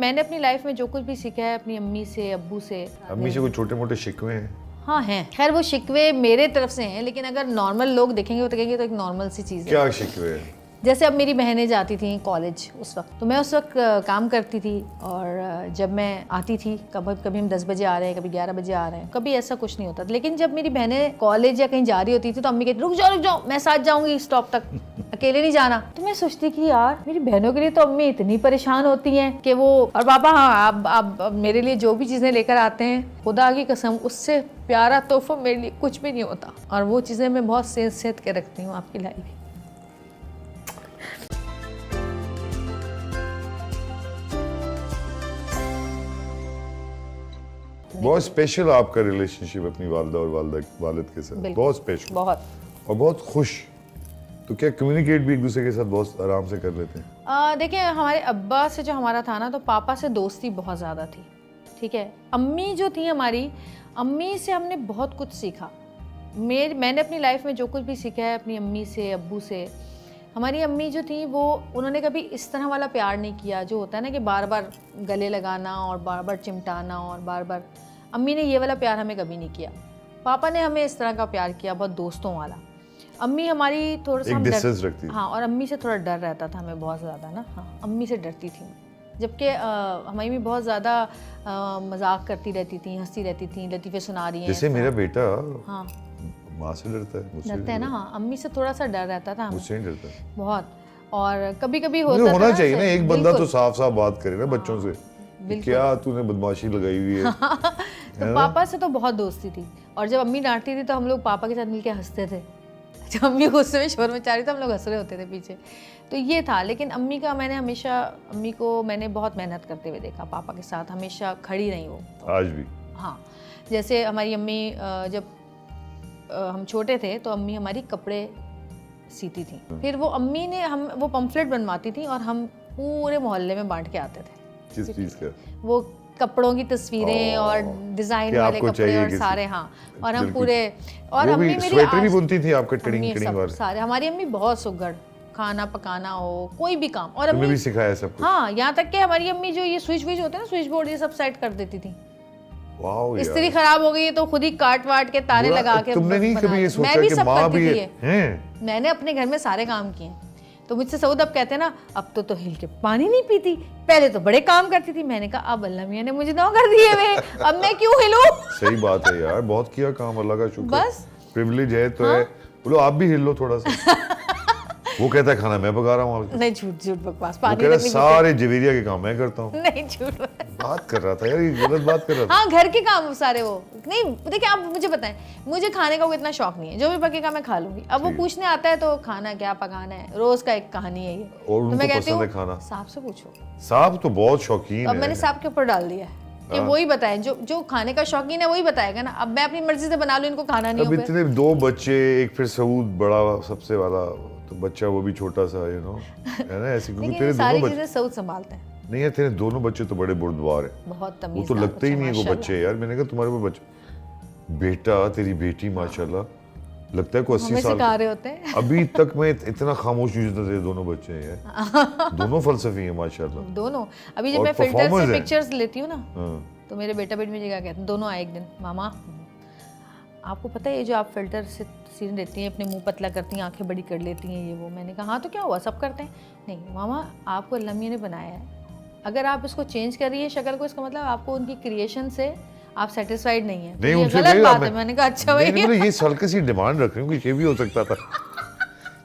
मैंने अपनी लाइफ में जो कुछ भी सीखा है अपनी अम्मी से, अब्बू से। अम्मी से कोई छोटे मोटे शिकवे हैं? हाँ हैं, खैर वो शिकवे मेरे तरफ से हैं, लेकिन अगर नॉर्मल लोग देखेंगे वो कहेंगे तो एक नॉर्मल सी चीज़ है। क्या शिकवे है? जैसे अब मेरी बहनें जाती थी कॉलेज उस वक्त, तो मैं उस वक्त काम करती थी, और जब मैं आती थी कभी हम 10 बजे आ रहे हैं, कभी 11 बजे आ रहे हैं, कभी ऐसा कुछ नहीं होता था। लेकिन जब मेरी बहनें कॉलेज या कहीं जा रही होती थी तो अम्मी कहती रुक जाओ मैं साथ जाऊंगी स्टॉप तक, अकेले नहीं जाना। तो मैं सोचती कि यार मेरी बहनों के लिए तो अम्मी इतनी परेशान होती हैं कि वो, और पापा हाँ आप मेरे लिए जो भी चीज़ें लेकर आते हैं, खुदा की कसम उससे प्यारा तोहफा मेरे लिए कुछ भी नहीं होता, और वो चीज़ें मैं बहुत सेहत के रखती हूँ आपकी लाइफ। बहुत स्पेशल आपका रिलेशनशिप अपनी वालिदा और वालिद के साथ, बहुत स्पेशल, बहुत, और बहुत खुश। तो क्या कम्युनिकेट भी एक दूसरे के साथ बहुत आराम से कर लेते हैं? देखिए हमारे अब्बा से जो हमारा था ना, तो पापा से दोस्ती बहुत ज़्यादा थी, ठीक है। अम्मी जो थी हमारी, अम्मी से हमने बहुत कुछ सीखा। मैंने अपनी लाइफ में जो कुछ भी सीखा है अपनी अम्मी से, अब्बू से। हमारी अम्मी जो थी वो, उन्होंने कभी इस तरह वाला प्यार नहीं किया जो होता है ना कि बार बार गले लगाना और बार बार चिमटाना और बार बार, अम्मी ने ये वाला प्यार हमें कभी नहीं किया। पापा ने हमें इस तरह का प्यार किया, बहुत दोस्तों वाला। अम्मी हमारी थोड़ा सा डिस्टेंस रखती थी। हाँ, और अम्मी से थोड़ा डर रहता था हमें बहुत ज़्यादा ना। हाँ, अम्मी से डरती थी, जबकि हमारी भी बहुत ज़्यादा मजाक करती रहती थी, हंसती रहती थी, लतीफ़े सुना रही हैं। जैसे मेरा बेटा हाँ माँ से डरता है, मुझसे डरता है ना। हाँ, अम्मी से थोड़ा सा डर रहता था, मुझसे नहीं डरता बहुत। और कभी कभी होता होना चाहिए ना, एक बंदा तो साफ साफ बात करे ना बच्चों से, क्या तूने बदमाशी लगाई हुई है। तो पापा से तो बहुत दोस्ती थी, और जब अम्मी डांटती थी तो हम लोग पापा के साथ मिलके हंसते थे। जब अम्मी गुस्से में शोर मचा रही तो हम लोग हंस रहे होते थे पीछे। तो ये था। लेकिन अम्मी का, मैंने हमेशा अम्मी को मैंने बहुत मेहनत करते हुए देखा, पापा के साथ हमेशा खड़ी रही वो आज भी। हाँ, जैसे हमारी अम्मी जब हम छोटे थे तो अम्मी हमारी कपड़े सीती थी, फिर वो अम्मी ने वो पम्फलेट बनवाती थी और हम पूरे मोहल्ले में बांट के आते थे। किस चीज का? वो कपड़ों की तस्वीरें और डिजाइन वाले कपड़े और सारे। हाँ, और हम पूरे, और अम्मी मेरी स्वेटर भी बुनती थी आपके टिडिंग टिडिंग वाले सारे। हमारी अम्मी बहुत सुघड़, खाना पकाना हो कोई भी काम, और अम्मी भी सिखाया सब कुछ। हाँ, यहाँ तक कि हमारी अम्मी जो ये स्विच होते हैं ना, स्विच बोर्ड, ये सब सेट कर देती थी। इस्त्री खराब हो गई तो खुद ही काट वाट के तारे लगा के। तुमने नहीं कभी ये सोचा कि माँ भी है? मैंने अपने घर में सारे काम किए। तो मुझसे सऊद अब कहते हैं ना, अब तो हिल के पानी नहीं पीती, पहले तो बड़े काम करती थी। मैंने कहा अब अल्लाह मियां ने मुझे नौकर दिए हुए, अब मैं क्यों हिलूं? सही बात है यार, बहुत किया काम, अल्लाह का शुक्र, बस प्रिविलेज है तो है। बोलो आप भी हिल लो थोड़ा सा। वो कहता है खाना मैं पका रहा हूँ। नहीं, झूठ बकवास। पानी तक नहीं, सारे जवेरिया के काम मैं करता हूँ। नहीं, झूठ बात कर रहा था यार, ये गलत बात कर रहा था। हाँ, घर के काम सारे वो नहीं। देखिए आप मुझे बताएं, मुझे खाने का कोई इतना शौक नहीं है, जो भी पकेगा मैं खा लूंगी। अब वो पूछने आता है तो खाना क्या पकाना है, रोज का एक कहानी है ये। और उनको पसंद है खाना। साहब से पूछो, साहब तो बहुत शौकीन है। अब मैंने साहब के ऊपर डाल दिया है कि वही बताएं, जो खाने का शौकीन है वही बताएगा ना। अब मैं अपनी मर्जी से बना लूं, इनको खाना नहीं होगा। अब इतने 2 बच्चे, एक फिर सऊद बड़ा सबसे वाला, तो बच्चा वो भी छोटा सा, है ना, ऐसे क्योंकि तेरे सारी चीजें सऊद संभालते हैं। नहीं है, तेरे दोनों बच्चे तो बड़े बुर्दवार हैं, बहुत वो तो लगते ही नहीं है वो बच्चे यार। मैंने कहा तुम्हारे वो बच्चे, बेटा तेरी बेटी माशाल्लाह, लगता है को 80 साल सिखा रहे होते हैं। अभी तक मैं इतना खामोश नहीं जितना तेरे दोनों बच्चे हैं यार। दोनों फलसफी हैं माशाल्लाह दोनों। अभी जब मैं फिल्टर से पिक्चर्स लेती हूँ ना, तो मेरे बेटा बेटी मुझे क्या कहते हैं, दोनों आए एक दिन, मामा आपको पता है ये जो आप फिल्टर से सीन देती हैं, अपने मुंह पतला करती हैं, आंखें बड़ी कर लेती हैं, ये वो। मैंने कहा हाँ तो क्या हुआ, सब करते हैं। नहीं मामा, आपको अल्लाह मियां ने बनाया है, अगर आप इसको चेंज कर रही है शक्ल को, इसका मतलब आपको उनकी क्रिएशन से आप सेटिस्फाइड नहीं है। नहीं, ये गलत बात है। मैंने कहा अच्छा भाई, ये हल्की सी डिमांड रख रही हूँ कि ये भी हो सकता था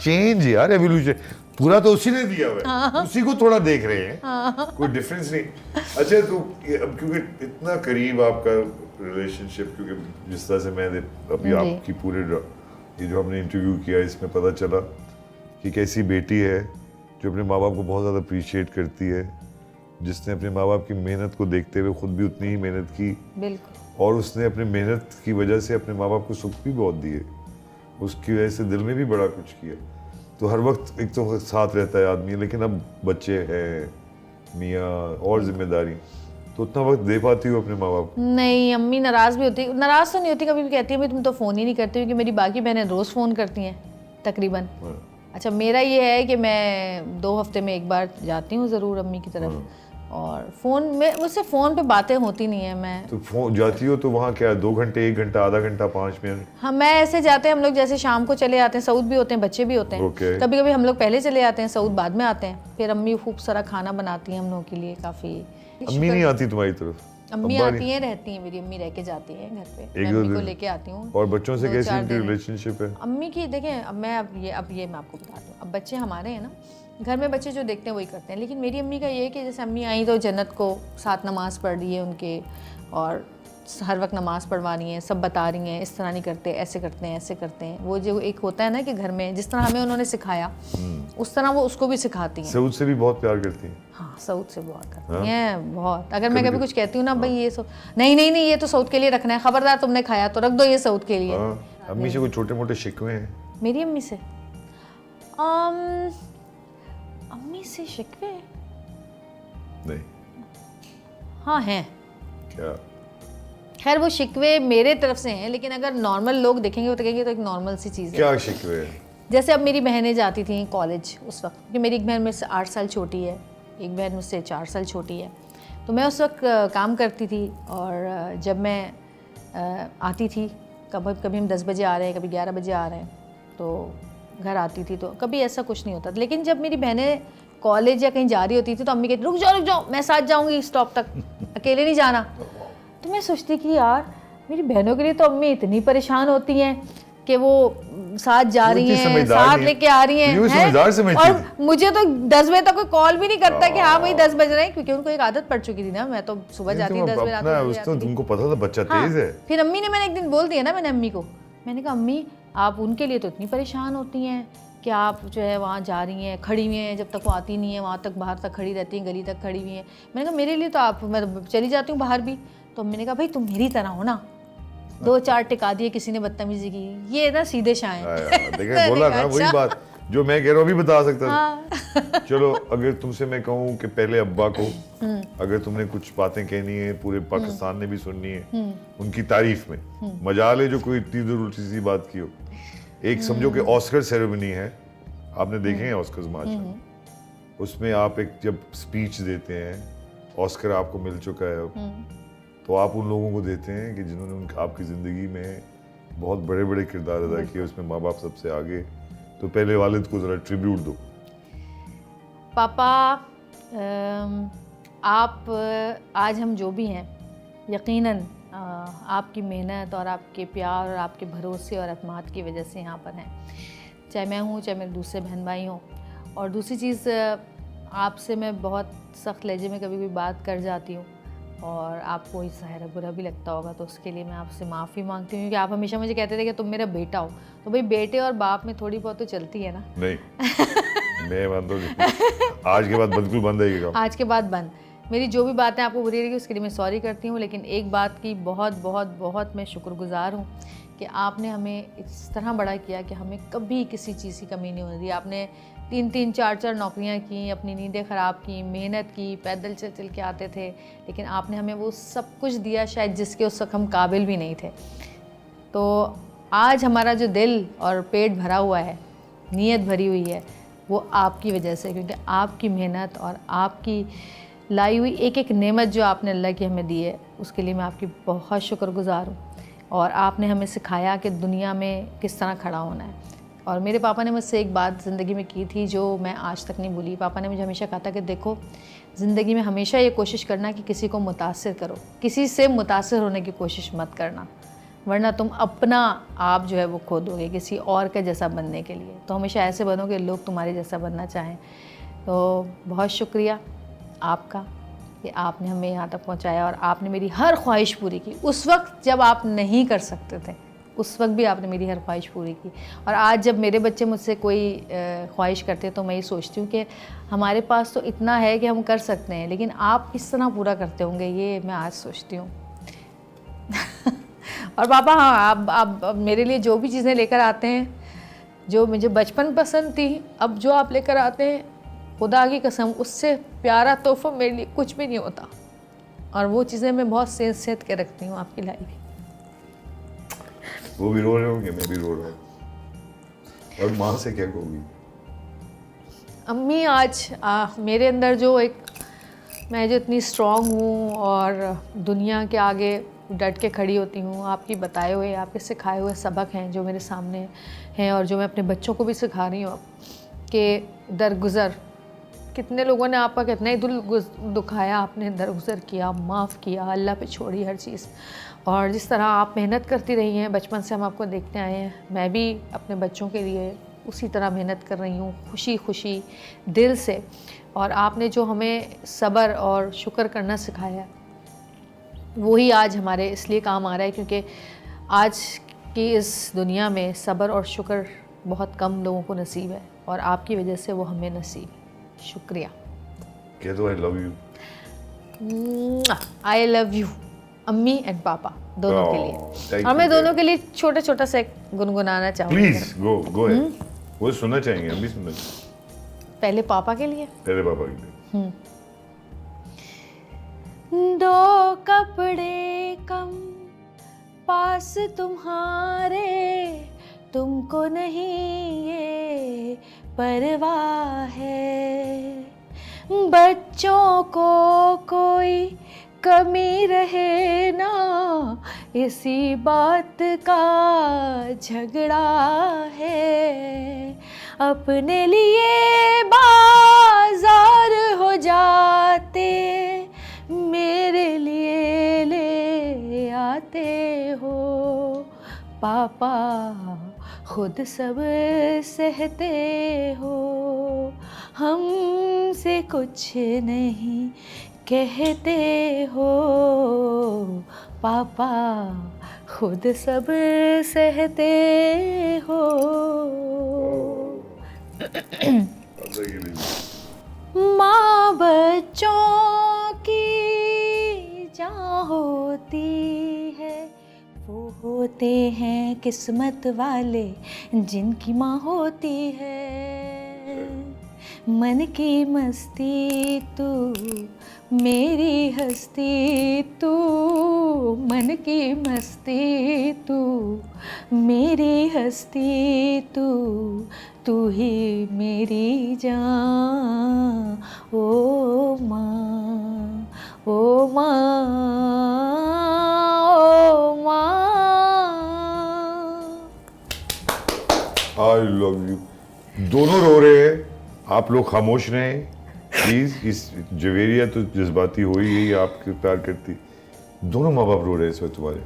चेंज यार, एवोल्यूशन पूरा तो उसी ने दिया हुआ है, उसी को थोड़ा देख रहे हैं, कोई डिफरेंस नहीं। अच्छा तो अब क्योंकि इतना करीब आपका रिलेशनशिप, क्योंकि जिस तरह से मैंने अभी आपकी पूरे ये जो हमने इंटरव्यू किया इसमें पता चला कि कैसी बेटी है जो अपने माँ बाप को बहुत ज़्यादा अप्रिशिएट करती है, जिसने अपने माँ बाप की मेहनत को देखते हुए खुद भी उतनी ही मेहनत की, बिल्कुल, और उसने अपनी मेहनत की वजह से अपने माँ बाप को सुख भी बहुत दिए, उसकी वजह से दिल में भी बड़ा कुछ किया। तो हर वक्त एक तो साथ रहता है आदमी, लेकिन अब बच्चे हैं, मियाँ और जिम्मेदारी, तो उतना वक्त दे पाती हूँ अपने माँ बाप को? नहीं, अम्मी नाराज़ भी होती, नाराज़ तो नहीं होती, कभी भी कहती है भाई तुम तो फ़ोन ही नहीं करती, क्योंकि मेरी बाकी बहनें रोज़ फ़ोन करती हैं तकरीबन। अच्छा मेरा ये है कि मैं 2 हफ्ते में एक बार जाती हूँ ज़रूर अम्मी की तरफ, और फ़ोन में मुझसे फ़ोन पे बातें होती नहीं है। मैं तो फोन जाती हो तो वहाँ क्या 2 घंटे, 1 घंटा, आधा घंटा, 5 मिनट? हाँ, मैं ऐसे जाते हैं हम लोग, जैसे शाम को चले आते हैं, सऊद भी होते हैं, बच्चे भी होते हैं। Okay. कभी कभी हम लोग पहले चले आते हैं, सऊद बाद में आते हैं। फिर अम्मी खूब सारा खाना बनाती हैं हम लोगों के लिए, काफ़ी। अम्मी नहीं आती तुम्हारी तरफ? अम्मी अब्बा आती हैं, रहती हैं, मेरी अम्मी रह के जाती हैं घर पे, एक मैं दो अम्मी को दिन। लेके आती हूँ। और बच्चों से 2-4 कैसी उनकी दिन। रिलेशनशिप है? अम्मी की देखें, अब ये मैं आपको बता दूँ, अब बच्चे हमारे हैं ना, घर में बच्चे जो देखते हैं वही करते हैं। लेकिन मेरी अम्मी का ये है कि जैसे अम्मी आई तो जन्नत को 7 नमाज़ पढ़ रही है उनके, और हर वक्त नमाज़ पढ़वानी है, सब बता रही हैं, इस तरह नहीं करते, ऐसे करते हैं, ऐसे करते हैं। वो जो एक होता है ना कि घर में जिस तरह हमें उन्होंने सिखाया, उस तरह वो उसको भी सिखाती हैं। सऊद से भी बहुत प्यार करती हैं? हाँ, सऊद से बहुत करती हैं, बहुत। अगर मैं कभी कुछ कहती हूँ ना, भाई ये नहीं नहीं नहीं, ये तो सऊद के लिए रखना है, खबरदार तुमने खाया तो रख दो, ये सऊद के लिए। अम्मी से कोई छोटे मोटे शिकवे हैं? मेरी अम्मी से अम्मी से शिकवे? नहीं। हाँ हैं। क्या? खैर वो शिकवे मेरे तरफ से हैं, लेकिन अगर नॉर्मल लोग देखेंगे वो देखेंगे तो एक नॉर्मल सी चीज़ है। क्या शिकवे है? जैसे अब मेरी बहनें जाती थी कॉलेज उस वक्त, क्योंकि मेरी एक बहन मेरे से 8 साल छोटी है, एक बहन मुझसे 4 साल छोटी है। तो मैं उस वक्त काम करती थी, और जब मैं आती थी, कभी हम 10 बजे आ रहे हैं, कभी 11 बजे आ रहे हैं, तो घर आती थी तो कभी ऐसा कुछ नहीं होता था। लेकिन जब मेरी बहनें कॉलेज या कहीं जा रही होती थी तो अम्मी कहती रुक जाओ, मैं साथ जाऊँगी स्टॉप तक, अकेले नहीं जाना। तो मैं सोचती कि यार मेरी बहनों के लिए तो अम्मी इतनी परेशान होती हैं कि वो साथ जा रही हैं, साथ लेके आ रही हैं, और मुझे तो 10 बजे तक कोई कॉल भी नहीं करता कि हाँ भाई 10 बज रहे हैं, क्योंकि उनको एक आदत पड़ चुकी थी ना। मैं तो सुबह जाती 10 बजे रात में। तुमको पता था बच्चा तेज है। फिर अम्मी ने, मैंने एक दिन बोल दिया ना मैंने अम्मी को, मैंने कहा अम्मी आप उनके लिए तो इतनी परेशान होती हैं कि आप जो है वहाँ जा रही हैं, खड़ी हुई हैं, जब तक वो आती नहीं है वहाँ तक बाहर तक खड़ी रहती हैं, गली तक खड़ी हुई हैं। मैंने कहा मेरे लिए तो आप, मैं चली जाती हूँ बाहर भी। तो अम्मी ने कहा भाई तुम मेरी तरह हो ना, 2-4 टिका दिए किसी ने बदतमीजी की, ये ना सीधे शाह हैं। देखा, बोला ना वही बात जो मैं कह रहा हूँ, अभी बता सकता था। चलो अगर तुमसे मैं कहूँ कि पहले अब्बा को अगर तुमने कुछ बातें कहनी है, पूरे पाकिस्तान ने भी सुननी है उनकी तारीफ में, मजाल है जो कोई इतनी उल्टी सी बात की हो। एक समझो कि ऑस्कर सेरेमनी है, आपने देखे हैं ऑस्कर्स माशाल्लाह, उसमें आप एक जब स्पीच देते हैं, ऑस्कर आपको मिल चुका है, तो आप उन लोगों को देते हैं कि जिन्होंने आपकी ज़िंदगी में बहुत बड़े बड़े किरदार अदा किए, उसमें माँ बाप सबसे आगे। तो पहले वालिद को ज़रा ट्रिब्यूट दो। पापा, आप आज हम जो भी हैं, यकीनन आपकी मेहनत और आपके प्यार और आपके भरोसे और अतमाद की वजह से यहाँ पर हैं। चाहे मैं हूँ, चाहे मेरे दूसरे बहन भाई हों। और दूसरी चीज़, आपसे मैं बहुत सख्त लहजे में कभी भी बात कर जाती हूँ और आपको इस ज़ाहिर बुरा भी लगता होगा, तो उसके लिए मैं आपसे माफ़ी मांगती हूँ, क्योंकि आप हमेशा मुझे कहते थे कि तुम मेरा बेटा हो। तो भाई बेटे और बाप में थोड़ी बहुत तो चलती है ना। नहीं मैं बंद हो गई, आज के बाद बिल्कुल बंद है। आज के बाद बंद। मेरी जो भी बातें आपको बुरी लगी उसके लिए मैं सॉरी करती हूँ, लेकिन एक बात की बहुत बहुत बहुत मैं शुक्रगुजार हूँ कि आपने हमें इस तरह बड़ा किया कि हमें कभी किसी चीज़ की कमी नहीं होने दी। आपने 3-3 4-4 नौकरियाँ की, अपनी नींदें ख़राब की, मेहनत की, पैदल चल चल के आते थे, लेकिन आपने हमें वो सब कुछ दिया शायद जिसके उस वक्त हम काबिल भी नहीं थे। तो आज हमारा जो दिल और पेट भरा हुआ है, नीयत भरी हुई है, वो आपकी वजह से, क्योंकि आपकी मेहनत और आपकी लाई हुई एक एक नेमत जो आपने अल्लाह की हमें दी है, उसके लिए मैं आपकी बहुत शुक्रगुजार हूँ। और आपने हमें सिखाया कि दुनिया में किस तरह खड़ा होना है। और मेरे पापा ने मुझसे एक बात ज़िंदगी में की थी जो मैं आज तक नहीं भूली। पापा ने मुझे हमेशा कहा था कि देखो, ज़िंदगी में हमेशा ये कोशिश करना कि किसी को मुतासिर करो, किसी से मुतासिर होने की कोशिश मत करना, वरना तुम अपना आप जो है वो खो दोगे किसी और के जैसा बनने के लिए। तो हमेशा ऐसे बनो कि लोग तुम्हारे जैसा बनना चाहें। तो बहुत शुक्रिया आपका कि आपने हमें यहाँ तक पहुँचाया और आपने मेरी हर ख्वाहिश पूरी की। उस वक्त जब आप नहीं कर सकते थे, उस वक्त भी आपने मेरी हर ख्वाहिश पूरी की। और आज जब मेरे बच्चे मुझसे कोई ख्वाहिश करते हैं तो मैं ये सोचती हूँ कि हमारे पास तो इतना है कि हम कर सकते हैं, लेकिन आप किस तरह पूरा करते होंगे, ये मैं आज सोचती हूँ। और पापा, हाँ, आप मेरे लिए जो भी चीज़ें लेकर आते हैं, जो मुझे बचपन पसंद थी, अब जो आप लेकर आते हैं, खुदा की कसम उससे प्यारा तोहफा मेरे लिए कुछ भी नहीं होता। और वो चीज़ें मैं बहुत सेंस के रखती हूँ आपकी लाइफ में। वो भी रो रहे होंगे, मैं भी रो रहा हूँ। और माँ से क्या कहोगी? अम्मी, आज मेरे अंदर जो एक मैं जो इतनी स्ट्रॉन्ग हूँ और दुनिया के आगे डट के खड़ी होती हूँ, आपकी बताए हुए, आपके सिखाए हुए सबक हैं जो मेरे सामने हैं और जो मैं अपने बच्चों को भी सिखा रही हूँ अब, कि दरगुज़र कितने लोगों ने आपका कितना ही दिल दुखाया, आपने दरगुज़र किया, माफ़ किया, अल्लाह पे छोड़ी हर चीज़। और जिस तरह आप मेहनत करती रही हैं, बचपन से हम आपको देखते आए हैं, मैं भी अपने बच्चों के लिए उसी तरह मेहनत कर रही हूँ, खुशी खुशी दिल से। और आपने जो हमें सब्र और शुक्र करना सिखाया, वही आज हमारे इसलिए काम आ रहा है क्योंकि आज की इस दुनिया में सब्र और शुक्र बहुत कम लोगों को नसीब है और आपकी वजह से वो हमें नसीब है। शुक्रिया। कह दो I love you. I love you अम्मी एंड पापा दोनों के लिए। thank और मैं you, दोनों के लिए छोटा छोटा सा एक गुनगुनाना चाहूँगी। Please go ahead. वो सुनना चाहेंगे, हम भी सुनना चाहेंगे। पहले पापा के लिए। तेरे पापा के लिए। दो कपड़े कम पास तुम्हारे, तुमको नहीं ये परवाह है, बच्चों को कोई कमी रहे ना, इसी बात का झगड़ा है, अपने लिए बाजार हो जाते, मेरे लिए ले आते हो, पापा खुद सब सहते हो, हमसे कुछ नहीं कहते हो, पापा खुद सब सहते हो। माँ बच्चों की जान होती है, वो होते हैं किस्मत वाले जिनकी माँ होती है, मन की मस्ती तू मेरी हस्ती तू, मन की मस्ती तू मेरी हस्ती तू, तू ही मेरी जान, ओ माँ, ओ माँ, ओ माँ। I love you. दोनों रो रहे हैं, आप लोग खामोश रहें प्लीज। इस जवेरिया तो जज्बाती हो ही गई, आपके प्यार करती। दोनों माँ बाप रो रहे हैं इस वक्त तुम्हारे।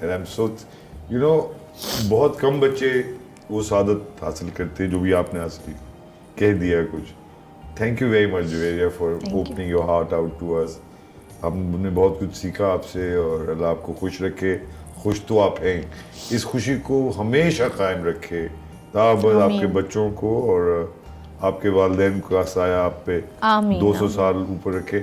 And I am so you know, बहुत कम बच्चे वो सादत हासिल करते जो भी आपने हासिल कह दिया कुछ। Thank you very much Javeria for opening your heart out to us. हमने बहुत कुछ सीखा आपसे और अल्लाह आपको खुश रखे। खुश तो आप हैं, इस खुशी को हमेशा कायम रखे, ताबद आपके बच्चों को और आपके वालिदैन का साया आप पे 200 साल ऊपर रखे।